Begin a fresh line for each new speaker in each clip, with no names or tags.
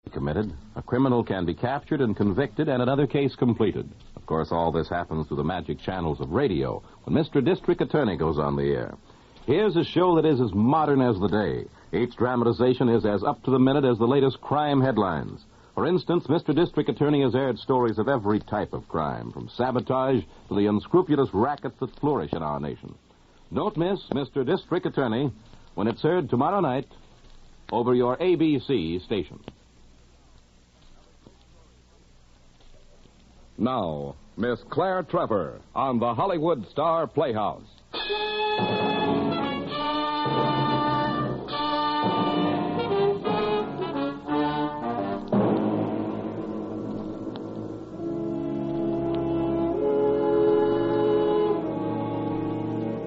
committed, a criminal can be captured and convicted and another case completed. Of course, all this happens through the magic channels of radio when Mr. District Attorney goes on the air. Here's a show that is as modern as the day. Each dramatization is as up to the minute as the latest crime headlines. For instance, Mr. District Attorney has aired stories of every type of crime, from sabotage to the unscrupulous rackets that flourish in our nation. Don't miss Mr. District Attorney when it's aired tomorrow night over your ABC station.
Now, Miss Claire Trevor on the Hollywood Star Playhouse.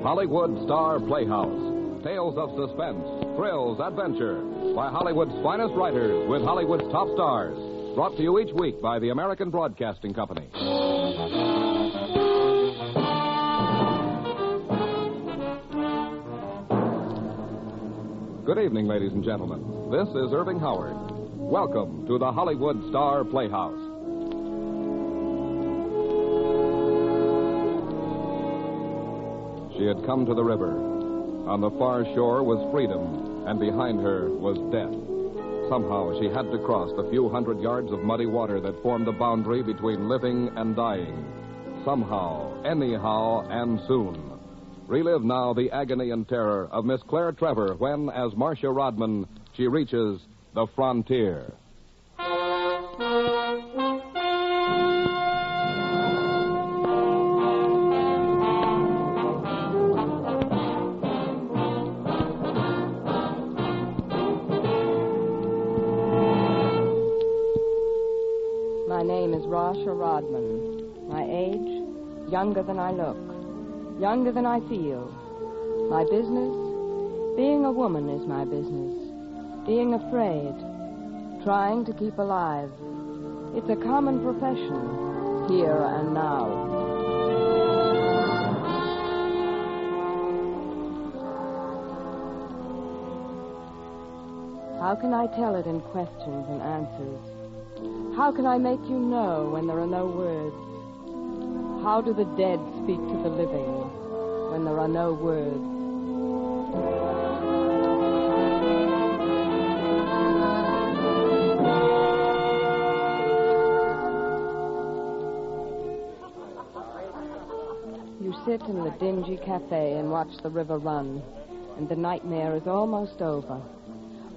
Hollywood Star Playhouse. Tales of suspense, thrills, adventure. By Hollywood's finest writers with Hollywood's top stars. Brought to you each week by the American Broadcasting Company. Good evening, ladies and gentlemen. This is Irving Howard. Welcome to the Hollywood Star Playhouse. She had come to the river. On the far shore was freedom, and behind her was death. Somehow she had to cross the few hundred yards of muddy water that formed the boundary between living and dying. Somehow, anyhow, and soon. Relive now the agony and terror of Miss Claire Trevor when, as Marcia Rodman, she reaches the frontier.
My name is Marcia Rodman. My age, younger than I look, younger than I feel. My business, being a woman is my business. Being afraid, trying to keep alive. It's a common profession, here and now. How can I tell it in questions and answers? How can I make you know when there are no words? How do the dead speak to the living when there are no words? You sit in the dingy cafe and watch the river run, and the nightmare is almost over.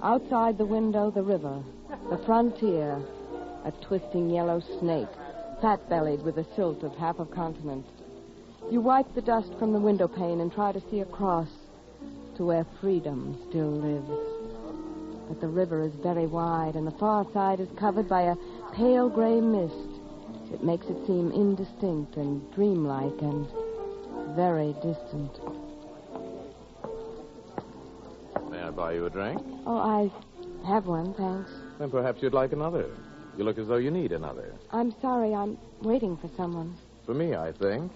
Outside the window, the river, the frontier, a twisting yellow snake, fat-bellied with the silt of half a continent. You wipe the dust from the window pane and try to see across to where freedom still lives. But the river is very wide, and the far side is covered by a pale gray mist. It makes it seem indistinct and dreamlike and very distant.
May I buy you a drink?
Oh, I have one, thanks.
Then perhaps you'd like another. You look as though you need another.
I'm sorry, I'm waiting for someone.
For me, I think.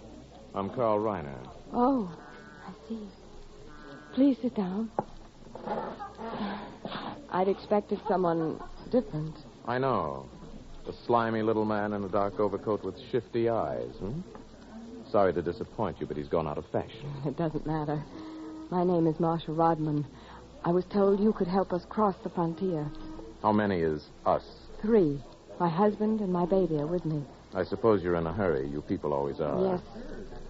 I'm Carl Reiner.
Oh, I see. Please sit down. I'd expected someone different.
I know. A slimy little man in a dark overcoat with shifty eyes, Sorry to disappoint you, but he's gone out of fashion.
It doesn't matter. My name is Marcia Rodman. I was told you could help us cross the frontier.
How many is us?
3. My husband and my baby are with me.
I suppose you're in a hurry. You people always are.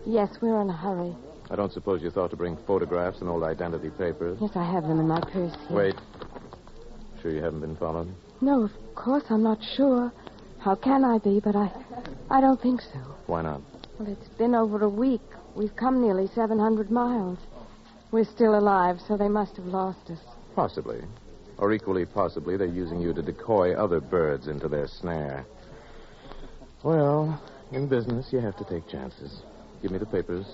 Yes, we're in a hurry.
I don't suppose you thought to bring photographs and old identity papers?
Yes, I have them in my purse here.
Wait. Sure you haven't been followed?
No, of course I'm not sure. How can I be? But I don't think so.
Why not?
Well, it's been over a week. We've come nearly 700 miles. We're still alive, so they must have lost us.
Possibly. Or equally possibly, they're using you to decoy other birds into their snare. Well, in business, you have to take chances. Give me the papers.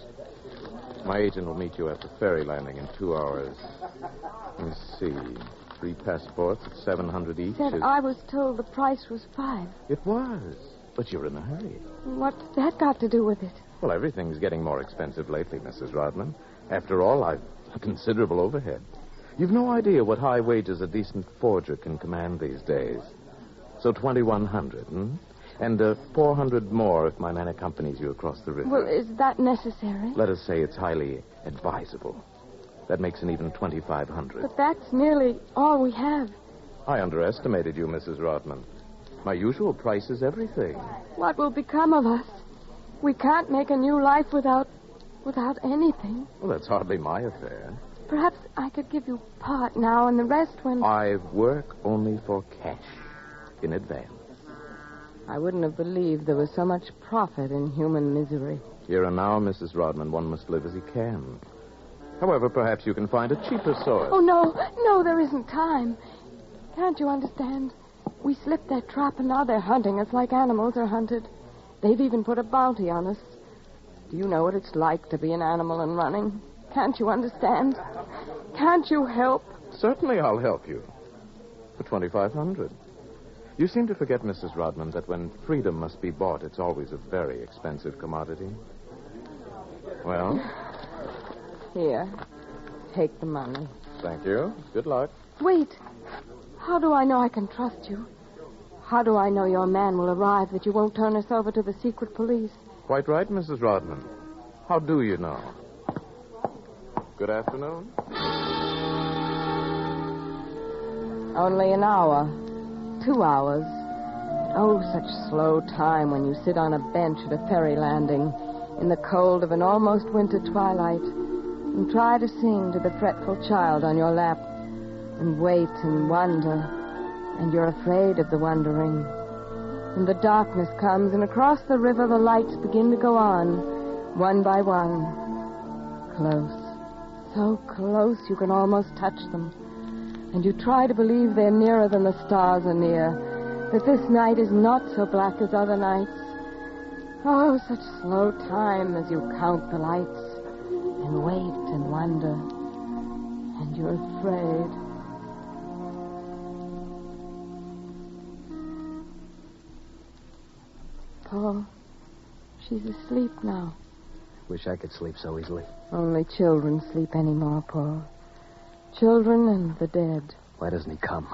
My agent will meet you at the ferry landing in 2 hours. Let me see. 3 passports at $700 each.
I was told the price was 5.
It was. But you're in a hurry.
What's that got to do with it?
Well, everything's getting more expensive lately, Mrs. Rodman. After all, I've a considerable overhead. You've no idea what high wages a decent forger can command these days. So 2,100, And 400 more if my man accompanies you across the river.
Well, is that necessary?
Let us say it's highly advisable. That makes an even 2,500.
But that's nearly all we have.
I underestimated you, Mrs. Rodman. My usual price is everything.
What will become of us? We can't make a new life without anything.
Well, that's hardly my affair.
Perhaps I could give you part now and the rest when...
I work only for cash in advance.
I wouldn't have believed there was so much profit in human misery.
Here and now, Mrs. Rodman, one must live as he can. However, perhaps you can find a cheaper source.
Oh, no, there isn't time. Can't you understand? We slipped their trap and now they're hunting us like animals are hunted. They've even put a bounty on us. Do you know what it's like to be an animal and running? Can't you understand? Can't you help?
Certainly I'll help you. For 2,500. You seem to forget, Mrs. Rodman, that when freedom must be bought, it's always a very expensive commodity. Well?
Here. Take the money.
Thank you. Good luck.
Wait. How do I know I can trust you? How do I know your man will arrive, that you won't turn us over to the secret police?
Quite right, Mrs. Rodman. How do you know? Good afternoon.
Only an hour. 2 hours. Oh, such slow time when you sit on a bench at a ferry landing in the cold of an almost winter twilight and try to sing to the fretful child on your lap and wait and wonder, and you're afraid of the wondering. And the darkness comes, and across the river the lights begin to go on, one by one. Close. So close you can almost touch them. And you try to believe they're nearer than the stars are near, that this night is not so black as other nights. Oh, such slow time as you count the lights and wait and wonder, and you're afraid. Paul, she's asleep now.
Wish I could sleep so easily.
Only children sleep anymore, Paul. Children and the dead.
Why doesn't he come?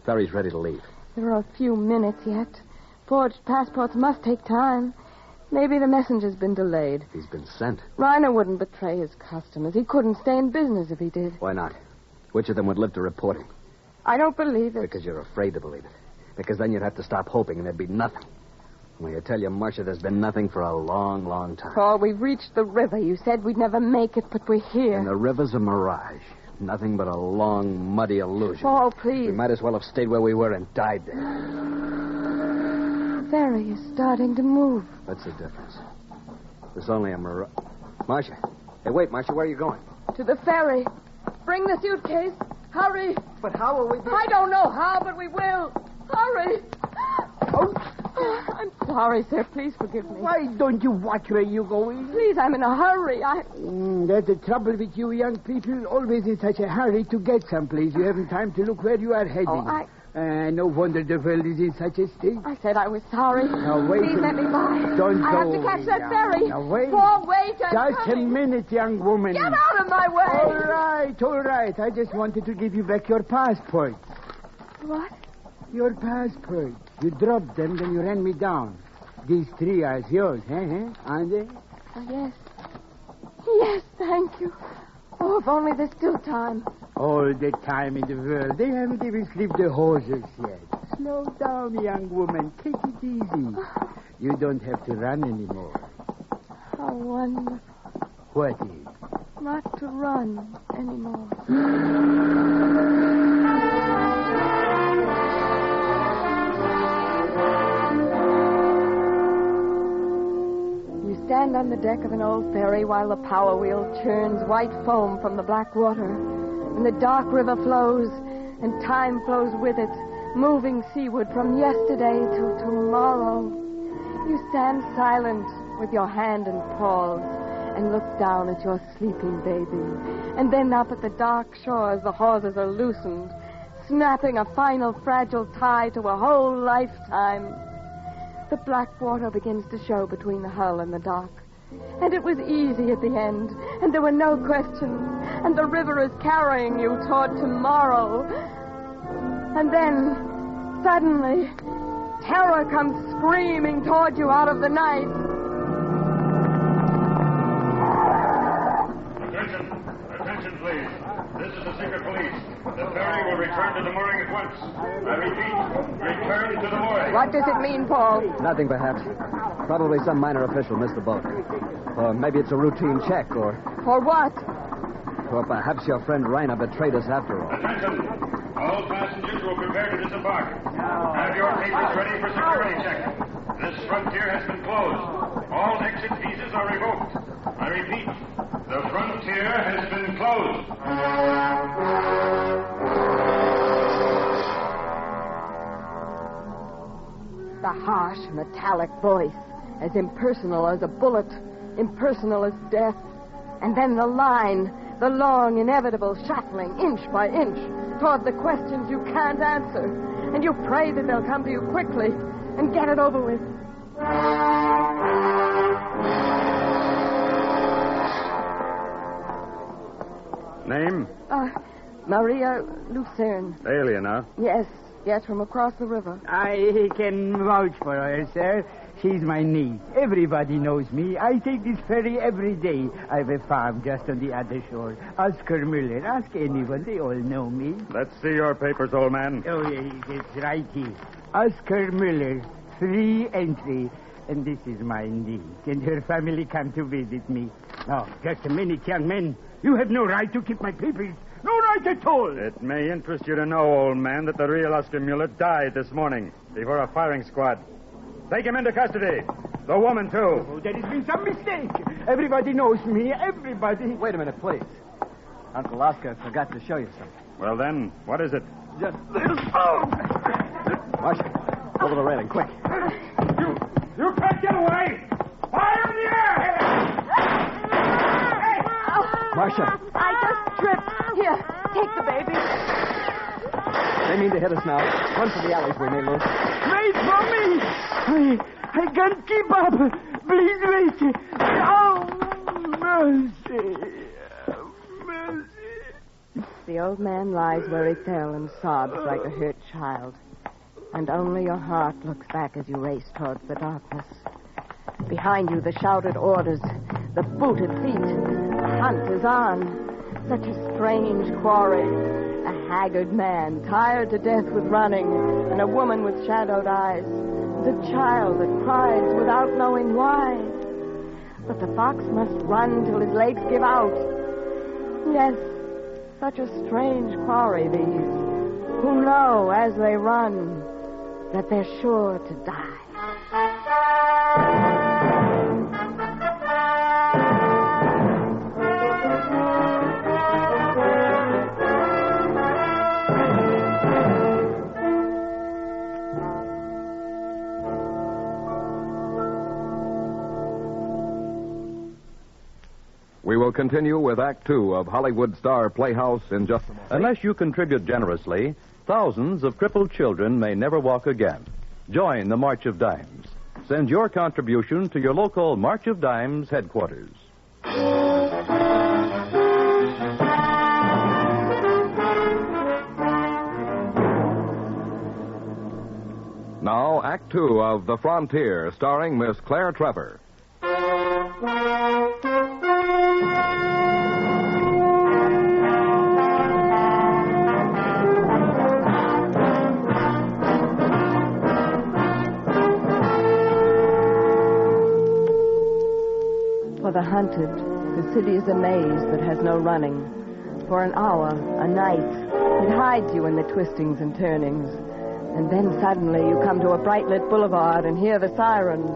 Ferry's ready to leave.
There are a few minutes yet. Forged passports must take time. Maybe the messenger's been delayed.
He's been sent.
Reiner wouldn't betray his customers. He couldn't stay in business if he did.
Why not? Which of them would live to report him?
I don't believe it.
Because you're afraid to believe it. Because then you'd have to stop hoping and there'd be nothing. Only I tell you, Marcia, there's been nothing for a long, long time.
Paul, we've reached the river. You said we'd never make it, but we're here.
And the river's a mirage. Nothing but a long, muddy illusion.
Paul, please.
We might as well have stayed where we were and died there.
The ferry is starting to move.
What's the difference? There's only a mirage. Marcia. Hey, wait, Marcia, where are you going?
To the ferry. Bring the suitcase. Hurry.
But how will we be...
I don't know how, but we will. Hurry. Oh, I'm sorry, sir. Please forgive me.
Why don't you watch where you're going?
Please, I'm in a hurry.
That's the trouble with you young people. Always in such a hurry to get someplace. You haven't time to look where you are heading.
Oh,
no wonder the world is in such a state.
I said I was sorry.
Now, wait.
Please let me by.
Don't
I have
go.
to catch that ferry.
Now, wait.
Paul, wait.
Just a minute, young woman.
Get out of my way.
All right. I just wanted to give you back your passport.
What?
Your passport. You dropped them, then you ran me down. These 3 are yours, aren't they?
Oh, yes. Yes, thank you. Oh, if only there's still time.
All the time in the world. They haven't even slipped the hoses yet. Slow down, young woman. Take it easy. You don't have to run anymore.
How wonderful.
What is?
Not to run anymore. Stand on the deck of an old ferry while the power wheel churns white foam from the black water, and the dark river flows, and time flows with it, moving seaward from yesterday to tomorrow. You stand silent with your hand in Paul's and look down at your sleeping baby, and then up at the dark shore as the hawsers are loosened, snapping a final fragile tie to a whole lifetime. The black water begins to show between the hull and the dock. And it was easy at the end, and there were no questions, and the river is carrying you toward tomorrow. And then, suddenly, Terror comes screaming toward you out of the night.
Attention, please. This is the secret police. The ferry will return to the mooring at once. I repeat, return to the mooring.
What does it mean, Paul?
Nothing, perhaps. Probably some minor official missed the boat. Or maybe it's a routine check, or
For what?
perhaps your friend Reiner betrayed us after all.
Attention. All passengers will prepare to disembark. Have your papers ready for security check. This frontier has been closed. All exit visas are revoked. I repeat, the frontier has been closed.
The harsh, metallic voice, as impersonal as a bullet, impersonal as death. And then the line, the long, inevitable shuffling, inch by inch, toward the questions you can't answer. And you pray that they'll come to you quickly and get it over with.
Name?
Maria Lucerne.
Alien, huh?
Yes, from across the river.
I can vouch for her, sir. She's my niece. Everybody knows me. I take this ferry every day. I have a farm just on the other shore. Ask Müller. Ask anyone. They all know me.
Let's see your papers, old man.
Oh, yes, it's right here. Oscar Müller, free entry. And this is my niece. And her family come to visit me. Now, just a minute, young men. You have no right to keep my papers. No right at all.
It may interest you to know, old man, that the real Oscar Mueller died this morning before a firing squad. Take him into custody. The woman, too.
Oh, there has been some mistake. Everybody knows me. Everybody.
Wait a minute, please. Uncle Oscar forgot to show you something.
Well, then, what is it?
Just this. Oh! Marshal, over the railing, quick.
You can't get away! Fire in the air!
Marcia,
I just tripped. Here, take the baby.
they mean to hit us now. Run for the alleys, we may lose.
Wait for me. I can't keep up. Please wait. Oh, mercy. Mercy.
The old man lies where he fell and sobs like a hurt child. And only your heart looks back as you race towards the darkness. Behind you, the shouted orders, the booted feet. The hunt is on. Such a strange quarry. A haggard man, tired to death with running, and a woman with shadowed eyes, and a child that cries without knowing why. But the fox must run till his legs give out. Yes, such a strange quarry, these, who know as they run that they're sure to die.
We will continue with Act Two of Hollywood star Playhouse in just a moment.
Unless you contribute generously, thousands of crippled children may never walk again. Join the March of Dimes. Send your contribution to your local March of Dimes headquarters.
Now, Act Two of The Frontier, starring Miss Claire Trevor.
For the hunted, the city is a maze that has no running. For an hour, a night, it hides you in the twistings and turnings. And then suddenly you come to a bright-lit boulevard and hear the sirens.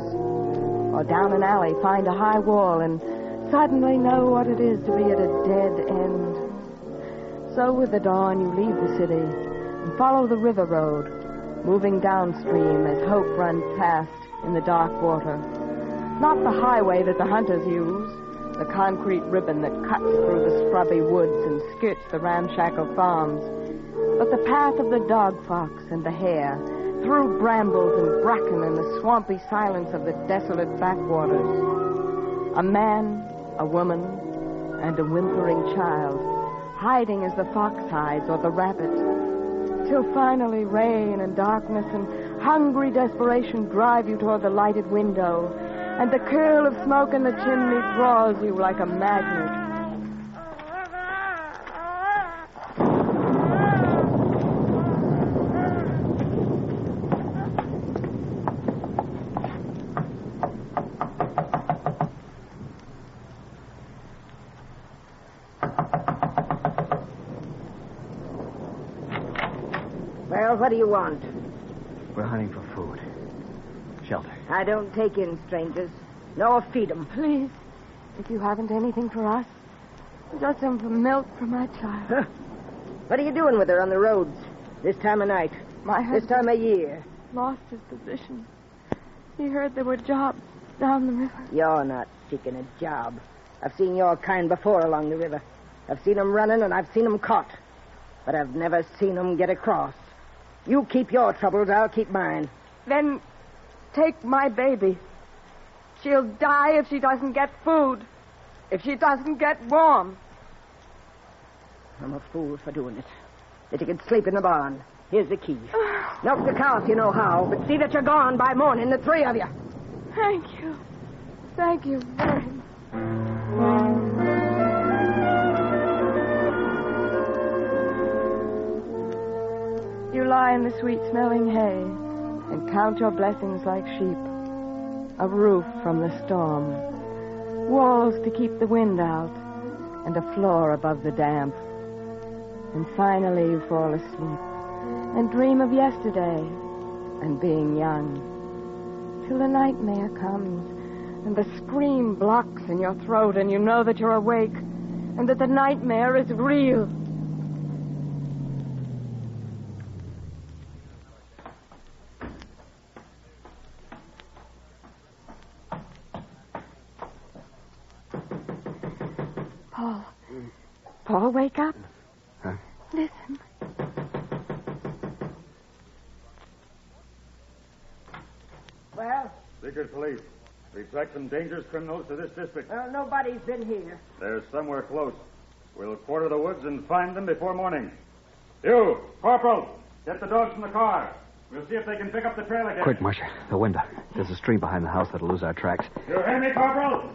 Or down an alley, find a high wall and suddenly know what it is to be at a dead end. So with the dawn, you leave the city and follow the river road, moving downstream as hope runs past in the dark water. Not the highway that the hunters use, the concrete ribbon that cuts through the scrubby woods and skirts the ramshackle farms, but the path of the dog fox and the hare, through brambles and bracken and the swampy silence of the desolate backwaters. A man, a woman, and a whimpering child, hiding as the fox hides or the rabbit, till finally rain and darkness and hungry desperation drive you toward the lighted window, and the curl of smoke in the chimney draws you like a magnet.
Well, what do you want?
We're hunting for food. Shelter.
I don't take in strangers, nor feed them.
Please, if you haven't anything for us, just some milk for my child.
Huh. What are you doing with her on the roads this time of night?
My husband
This time of year?
lost his position. He heard there were jobs down the river.
You're not seeking a job. I've seen your kind before along the river. I've seen them running and I've seen them caught. But I've never seen them get across. You keep your troubles, I'll keep mine.
Then take my baby. She'll die if she doesn't get food. If she doesn't get warm.
I'm a fool for doing it. That you could sleep in the barn. Here's the key. Milk the cow if you know how, but see that you're gone by morning, the three of you.
Thank you. Thank you very much. You lie in the sweet-smelling hay and count your blessings like sheep. A roof from the storm, walls to keep the wind out, and a floor above the damp. And finally you fall asleep and dream of yesterday and being young, till the nightmare comes and the scream blocks in your throat and you know that you're awake and that the nightmare is real. Paul, wake up.
Huh?
Listen.
Well?
Secret police. We tracked some dangerous criminals to this district.
Well, nobody's been here.
They're somewhere close. We'll quarter the woods and find them before morning. You, Corporal, get the dogs from the car. We'll see if they can pick up the trail again.
Quick, Marcia. The window. There's a stream behind the house that'll lose our tracks.
You hear me, Corporal?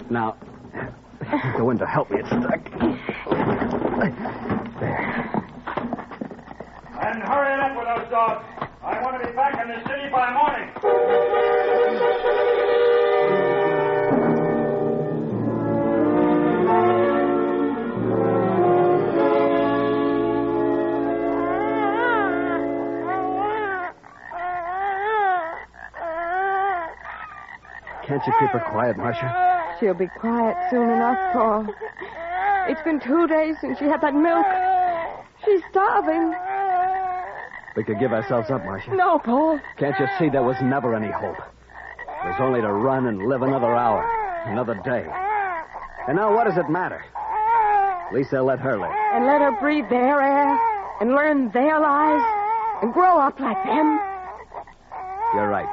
Now, the window. Help me. It's stuck. There.
And hurry it up with those dogs. I want to be back in the city by morning.
Can't you keep her quiet, Marcia?
She'll be quiet soon enough, Paul. It's been 2 days since she had that milk. She's starving.
We could give ourselves up, Marcia.
No, Paul.
Can't you see there was never any hope? There's only to run and live another hour, another day. And now what does it matter? At least they'll let her live.
And let her breathe their air and learn their lives and grow up like them.
You're right.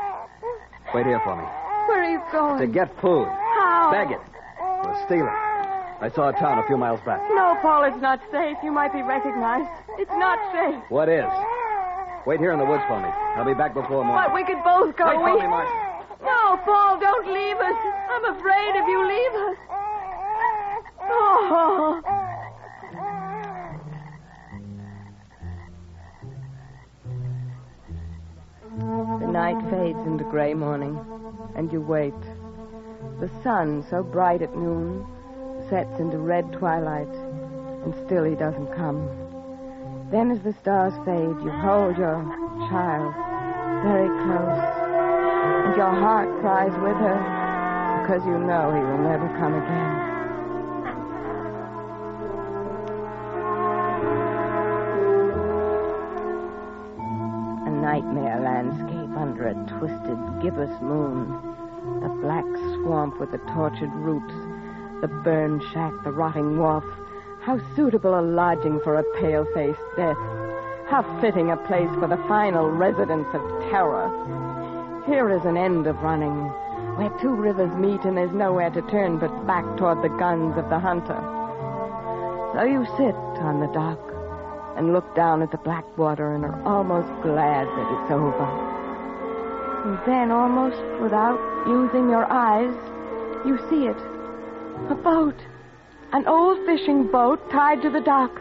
Wait here for me.
Where are you going?
To get food.
How?
Beg it. Or steal it. I saw a town a few miles back.
No, Paul, it's not safe. You might be recognized. It's not safe.
What is? Wait here in the woods for me. I'll be back before morning.
But we could both go.
Wait for me, Marcia.
No, Paul, don't leave us. I'm afraid if you leave us. Oh. The night fades into gray morning, and you wait. The sun, so bright at noon, sets into red twilight, and still he doesn't come. Then as the stars fade, you hold your child very close, and your heart cries with her because you know he will never come again. A nightmare landscape under a twisted, gibbous moon. The black swamp with the tortured roots, the burned shack, the rotting wharf. How suitable a lodging for a pale-faced death. How fitting a place for the final residence of terror. Here is an end of running, where two rivers meet and there's nowhere to turn but back toward the guns of the hunter. So you sit on the dock and look down at the black water and are almost glad that it's over. And then, almost without using your eyes, you see it. A boat. An old fishing boat tied to the dock.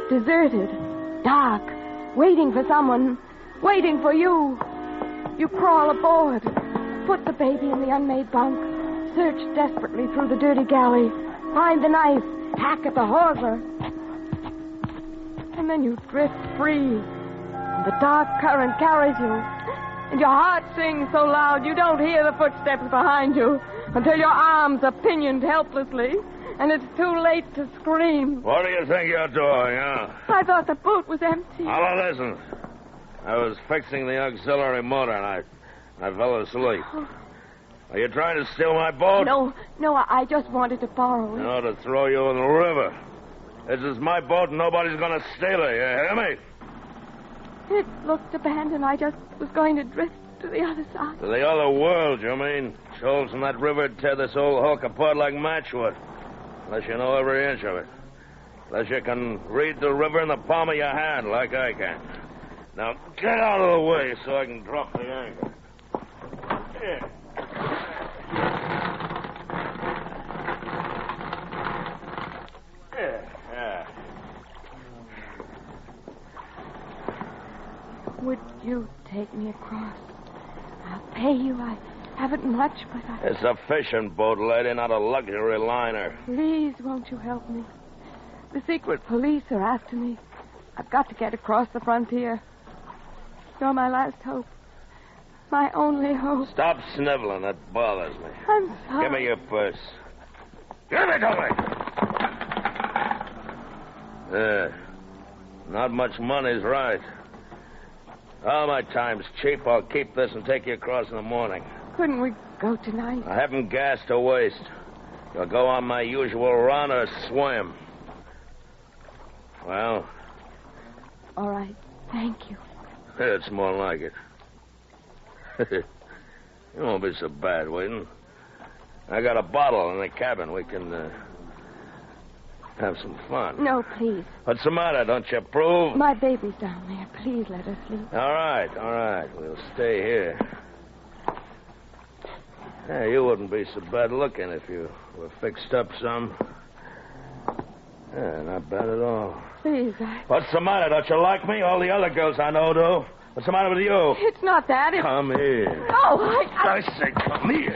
Deserted. Dark. Waiting for someone. Waiting for you. You crawl aboard. Put the baby in the unmade bunk. Search desperately through the dirty galley. Find the knife. Hack at the hawser. And then you drift free. And the dark current carries you. And your heart sings so loud you don't hear the footsteps behind you until your arms are pinioned helplessly and it's too late to scream.
What do you think you're doing, huh?
I thought the boat was empty.
Now, listen. I was fixing the auxiliary motor and I fell asleep.
Oh.
Are you trying to steal my boat?
No, I just wanted to borrow it.
No, to throw you in the river. This is my boat and nobody's going to steal it, you hear me?
It looked abandoned. I just was going to drift to the other side.
To the other world, you mean? Shoals from that river tear this old hulk apart like matchwood. Unless you know every inch of it. Unless you can read the river in the palm of your hand like I can. Now, get out of the way so I can drop the anchor. Here. Yeah.
Would you take me across? I'll pay you. I haven't much, but I...
It's a fishing boat, lady, not a luxury liner.
Please, won't you help me? The secret police are after me. I've got to get across the frontier. You're my last hope. My only hope.
Stop sniveling. That bothers me.
I'm sorry.
Give me your purse. Give it to me! There. Not much money's right. All my time's cheap. I'll keep this and take you across in the morning.
Couldn't we go tonight?
I haven't gas to waste. You'll go on my usual run or swim. Well?
All right. Thank you.
It's more like it. You won't be so bad waiting. I got a bottle in the cabin. We can have some fun.
No, please.
What's the matter? Don't you approve?
My baby's down there. Please let her sleep.
All right. We'll stay here. Yeah, you wouldn't be so bad looking if you were fixed up some. Yeah, not bad at all.
Please,
What's the matter? Don't you like me? All the other girls I know do. What's the matter with you?
It's not that. It's...
Come here.
No,
I say come here.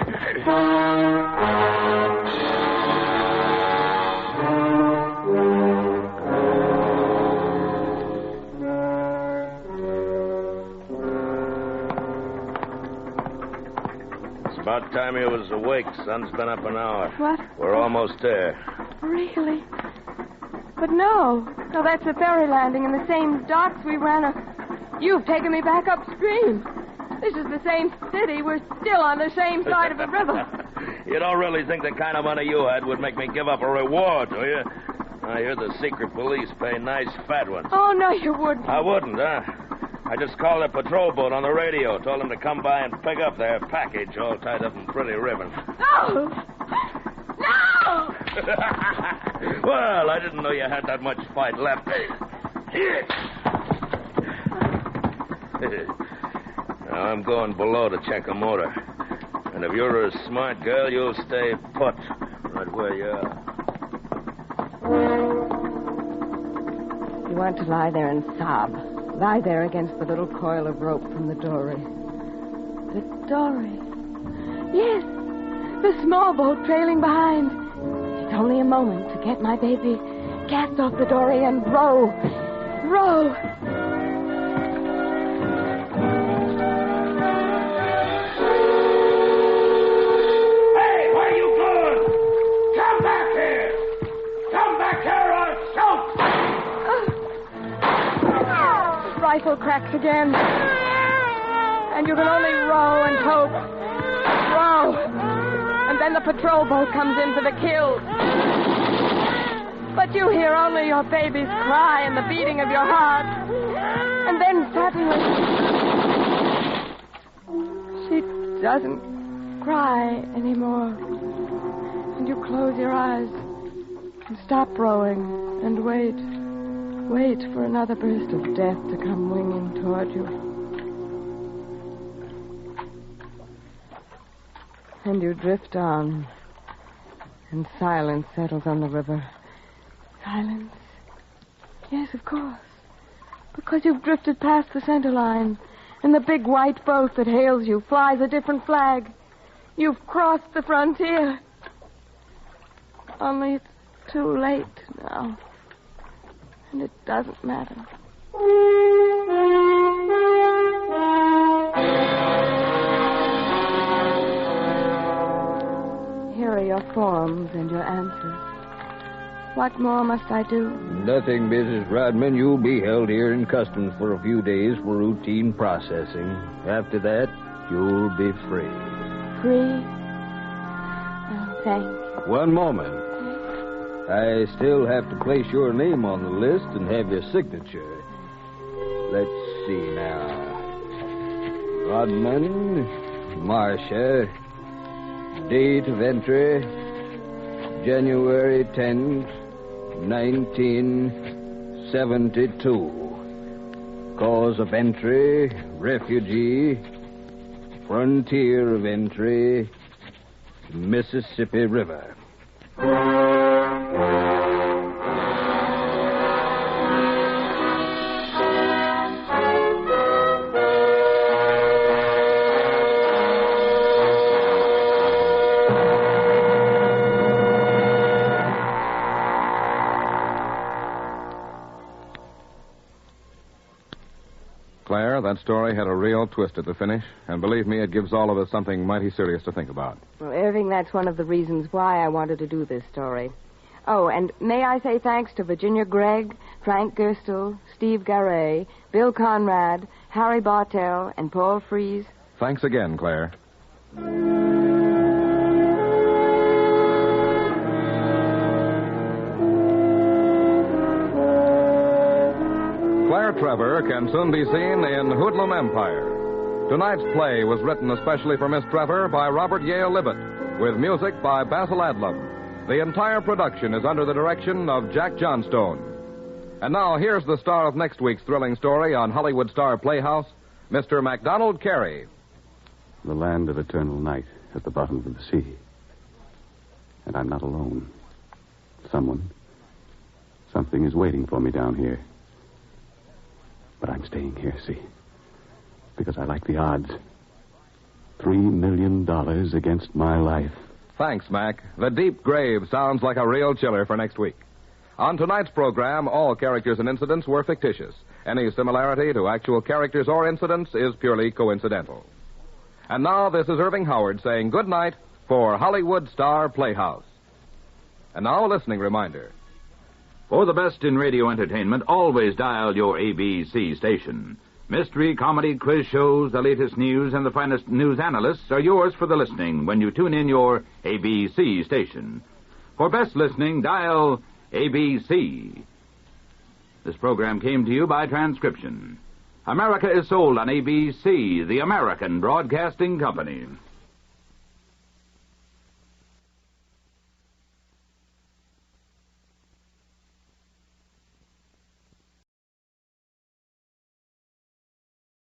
It's about time he was awake. Sun's been up an hour.
What?
We're almost there.
Really? But no, that's the ferry landing in the same docks we ran. You've taken me back upstream. This is the same city. We're still on the same side of the river.
You don't really think the kind of money you had would make me give up a reward, do you? I hear the secret police pay nice fat ones.
Oh, no, you wouldn't.
I wouldn't, huh? I just called a patrol boat on the radio, told them to come by and pick up their package all tied up in pretty ribbons.
No! No!
Well, I didn't know you had that much fight left. Here. Now, I'm going below to check the motor. And if you're a smart girl, you'll stay put right where you are.
You want to lie there and sob. Lie there against the little coil of rope from the dory. The dory. Yes, the small boat trailing behind. It's only a moment to get my baby cast off the dory and row. Row.
Hey, where you going? Come back here! Come back here or shoot!
The rifle cracks again. And you can only row and hope. Row. And then the patrol boat comes in for the kill. But you hear only your baby's cry and the beating of your heart. And then suddenly... she doesn't cry anymore. And you close your eyes and stop rowing and wait. Wait for another burst of death to come winging toward you. And you drift on. And silence settles on the river. Silence? Yes, of course. Because you've drifted past the center line, and the big white boat that hails you flies a different flag. You've crossed the frontier. Only it's too late now. And it doesn't matter. Here are your forms and your answers. What more must I do?
Nothing, Mrs. Rodman. You'll be held here in customs for a few days for routine processing. After that, you'll be free.
Free? Oh, thank you.
One moment. I still have to place your name on the list and have your signature. Let's see now. Rodman, Marcia, date of entry, January 10th, 1972. Cause of entry, refugee. Frontier of entry, Mississippi River.
Claire, that story had a real twist at the finish, and believe me, it gives all of us something mighty serious to think about.
Well, Irving, that's one of the reasons why I wanted to do this story. Oh, and may I say thanks to Virginia Gregg, Frank Gerstel, Steve Garay, Bill Conrad, Harry Bartell, and Paul Fries.
Thanks again, Claire. Claire Trevor can soon be seen in Hoodlum Empire. Tonight's play was written especially for Miss Trevor by Robert Yale Libet, with music by Basil Adlam. The entire production is under the direction of Jack Johnstone. And now, here's the star of next week's thrilling story on Hollywood Star Playhouse, Mr. MacDonald Carey.
The land of eternal night at the bottom of the sea. And I'm not alone. Something is waiting for me down here. But I'm staying here, see? Because I like the odds. $3 million against my life.
Thanks, Mac. The Deep Grave sounds like a real chiller for next week. On tonight's program, all characters and incidents were fictitious. Any similarity to actual characters or incidents is purely coincidental. And now, this is Irving Howard saying good night for Hollywood Star Playhouse. And now, a listening reminder.
For the best in radio entertainment, always dial your ABC station. Mystery, comedy, quiz shows, the latest news, and the finest news analysts are yours for the listening when you tune in your ABC station. For best listening, dial ABC. This program came to you by transcription. America is sold on ABC, the American Broadcasting Company.